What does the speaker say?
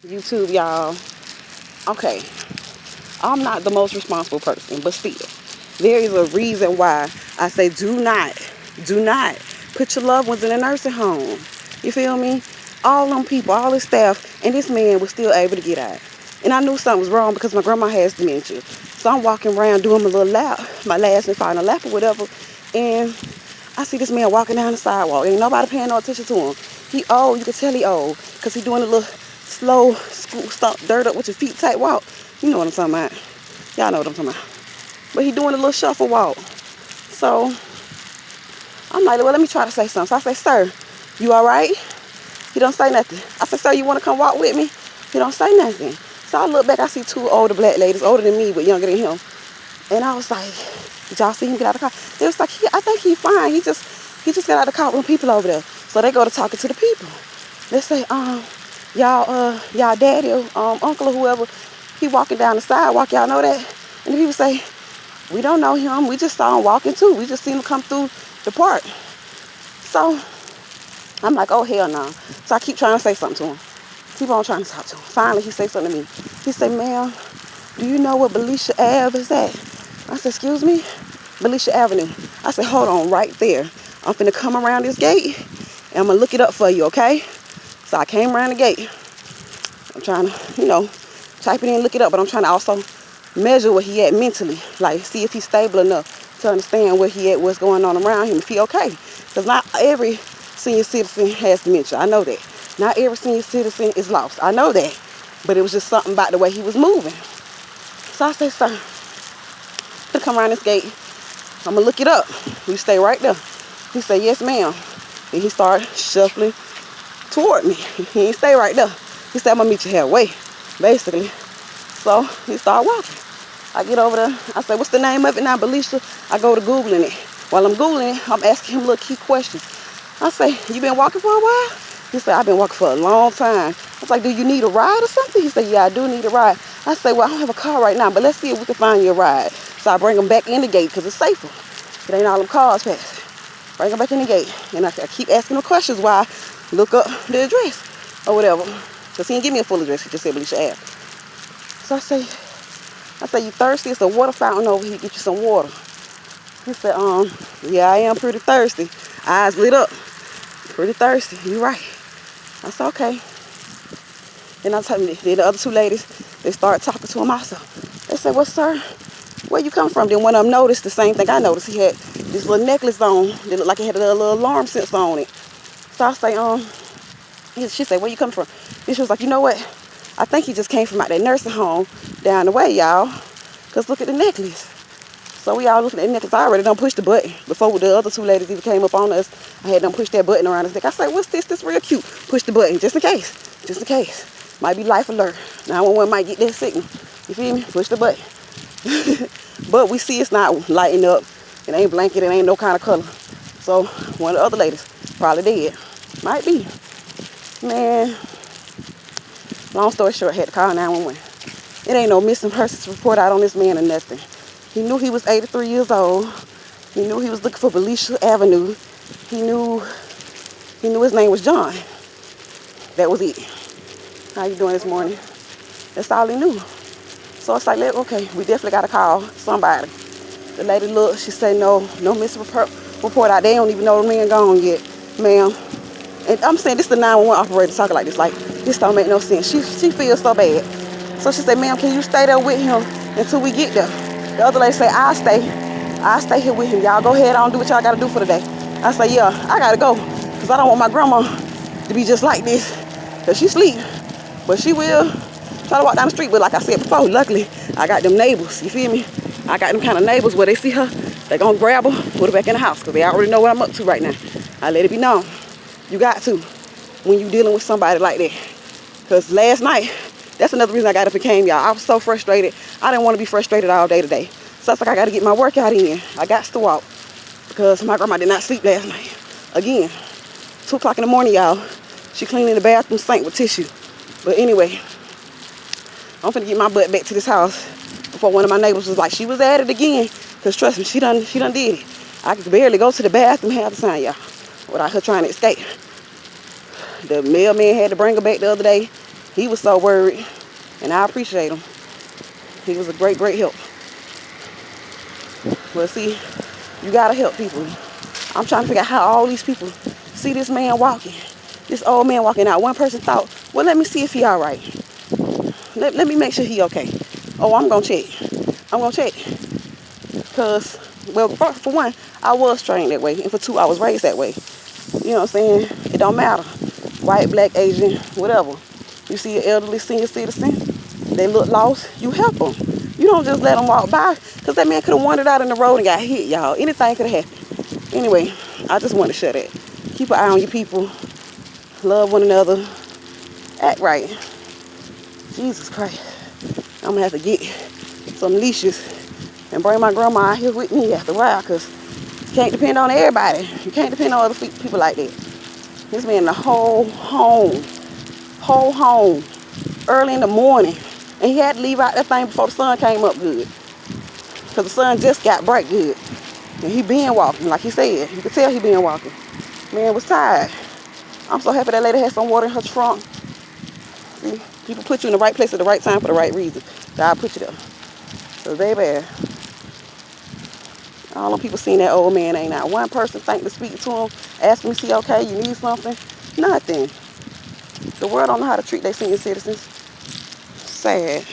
YouTube, y'all. Okay, I'm not the most responsible person, but still, there is a reason why I say do not put your loved ones in a nursing home. You feel me? All them people, all this staff, and this man was still able to get out. And I knew something was wrong because my grandma has dementia. So I'm walking around doing my little lap, my last and final lap or whatever, and I see this man walking down the sidewalk. Ain't nobody paying no attention to him. He old, you can tell he old, because he doing a little slow, stomp dirt up with your feet type walk. You know what I'm talking about. Y'all know what I'm talking about. But he doing a little shuffle walk. So I'm like, well, let me try to say something. So I say, sir, you all right? He don't say nothing. I said, sir, you want to come walk with me? He don't say nothing. So I look back, I see two older black ladies, older than me, but younger than him. And I was like, did y'all see him get out of the car? They was like, I think he's fine. He just got out of the car with people over there. So they go to talking to the people. They say, y'all daddy, uncle or whoever, he walking down the sidewalk. Y'all know that? And the people say, we don't know him. We just saw him walking too. We just seen him come through the park. So I'm like, oh, hell no. So I keep trying to say something to him. Keep on trying to talk to him. Finally, he say something to me. He said, ma'am, do you know what Belisha Ave is at? I said, excuse me? Belisha Avenue. I said, hold on right there. I'm finna come around this gate and I'm gonna look it up for you, okay? So I came around the gate. I'm trying to, type it in, look it up, but I'm trying to also measure where he at mentally. Like, see if he's stable enough to understand where he at, what's going on around him, if he okay. Because not every senior citizen has dementia. I know that. Not every senior citizen is lost. I know that. But it was just something about the way he was moving. So I said, sir, I'm gonna come around this gate. I'm gonna look it up. You stay right there. He said, yes, ma'am. And he started shuffling toward me. He ain't stay right there. He said, I'm gonna meet you halfway, basically. So he started walking. I get over there. I say, what's the name of it now, Belisha? I go to Googling it. While I'm Googling it, I'm asking him little key questions. I say, you been walking for a while? He said, I've been walking for a long time. I was like, do you need a ride or something? He said, yeah, I do need a ride. I say, well, I don't have a car right now, but let's see if we can find you a ride. So I bring him back in the gate because it's safer. It ain't all them cars passing. Bring him back in the gate. And I keep asking him questions while I look up the address or whatever. Because he didn't give me a full address. He just said Belisha Ave. So I say, you thirsty? It's a water fountain over here. Get you some water. He said, yeah, I am pretty thirsty. Eyes lit up. Pretty thirsty. You right. I said, okay. And I'm telling you, then the other two ladies, they started talking to him also. They said, well, sir, where you come from? Then one of them noticed the same thing I noticed. He had this little necklace on. It looked like it had a little alarm sensor on it. So I say, she said, where you come from? And she was like, you know what? I think he just came from out that nursing home down the way, y'all. Because look at the necklace. So we all looking at the necklace. I already done pushed the button. Before the other two ladies even came up on us, I had them push that button around his neck. I said, what's this? This real cute. Push the button, just in case. Just in case. Might be life alert. 911 might get that signal. You feel me? Push the button. But we see it's not lighting up. It ain't blanket. It ain't no kind of color. So one of the other ladies probably dead. Might be. Man. Long story short, I had to call 911. It ain't no missing persons report out on this man or nothing. He knew he was 83 years old. He knew he was looking for Belisha Avenue. He knew his name was John. That was it. How you doing this morning? That's all he knew. So it's like, okay, we definitely got to call somebody. The lady looked, she said, no missing report out. They don't even know the man gone yet, ma'am. And I'm saying this is the 911 operator talking like this. Like, this don't make no sense. She feels so bad. So she said, ma'am, can you stay there with him until we get there? The other lady said, I'll stay here with him. Y'all go ahead on, do what y'all got to do for the day. I said, yeah, I got to go. Because I don't want my grandma to be just like this. Because she sleep. But she will try to walk down the street. But like I said before, luckily, I got them neighbors. You feel me? I got them kind of neighbors where they see her, they going to grab her, put her back in the house. Because they already know what I'm up to right now. I let it be known. You got to when you dealing with somebody like that. Because last night, that's another reason I got up and came, y'all. I was so frustrated. I didn't want to be frustrated all day today. So it's like I got to get my workout in. I got to walk because my grandma did not sleep last night. Again, 2 o'clock in the morning, y'all. She cleaning the bathroom sink with tissue. But anyway, I'm finna get my butt back to this house before one of my neighbors was like, she was at it again. Because trust me, she done did it. I could barely go to the bathroom half the time, y'all, without her trying to escape. The mailman had to bring her back the other day. He was so worried, and I appreciate him. He was a great, great help. But see, you gotta help people. I'm trying to figure out how all these people see this man walking, this old man walking out. One person thought, well, let me see if he all right. Let me make sure he okay. Oh, I'm gonna check. I'm gonna check. Because, well, for one, I was trained that way. And for two, I was raised that way. You know what I'm saying? It don't matter. White, black, Asian, whatever. You see an elderly senior citizen, they look lost, you help them. You don't just let them walk by, because that man could have wandered out in the road and got hit, y'all. Anything could have happened. Anyway, I just want to share that. Keep an eye on your people. Love one another. Act right. Jesus Christ. I'm going to have to get some leashes and bring my grandma out here with me after a while, because you can't depend on everybody. You can't depend on other people like that. This man the whole home, early in the morning. And he had to leave out that thing before the sun came up good. Because the sun just got bright good. And he been walking, like he said. You could tell he been walking. Man was tired. I'm so happy that lady had some water in her trunk. See, people put you in the right place at the right time for the right reason. God put you there. So baby, all them people seen that old man, ain't not one person think to speak to him, ask him, is he okay, you need something? Nothing. The world don't know how to treat their senior citizens. Sad.